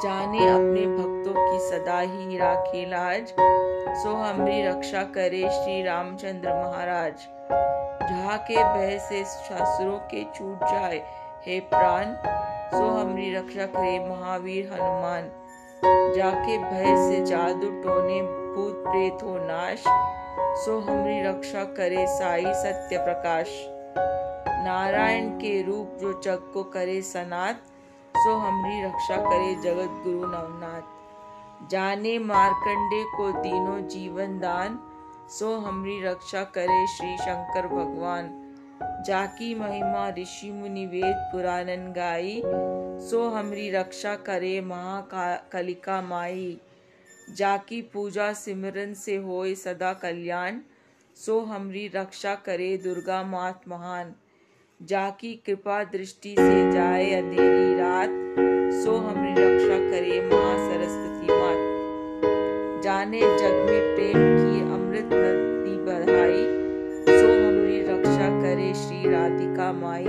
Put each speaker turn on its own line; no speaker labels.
जाने अपने भक्तों की सदा ही राखे लाज, सो हमरी रक्षा करे श्री रामचंद्र महाराज। जहाँ के भय से शस्त्रों के छूट जाए हे प्राण, सो हमरी रक्षा करे महावीर हनुमान। जाके भय से जादू टोने भूत प्रेत हो नाश, सो हमरी रक्षा करे साई सत्य प्रकाश। नारायण के रूप जो जग को करे सनात, सो हमरी रक्षा करे जगत गुरु नवनाथ। जाने मार्कंडे को तीनों जीवन दान, सो हमरी रक्षा करे श्री शंकर भगवान। जाकी महिमा ऋषि मुनि वेद पुराणन गाई, सो हमरी रक्षा करे महाकालिका माई। जाकी पूजा सिमरन से होए सदा कल्याण, सो हमरी रक्षा करे दुर्गा मात महान। जाकी कृपा दृष्टि से जाए अंधेरी रात, सो हमरी रक्षा करे माँ सरस्वती मात। जाने जग में प्रेम की अमृत नदी बहाई, सो हमरी रक्षा करे श्री राधिका माई।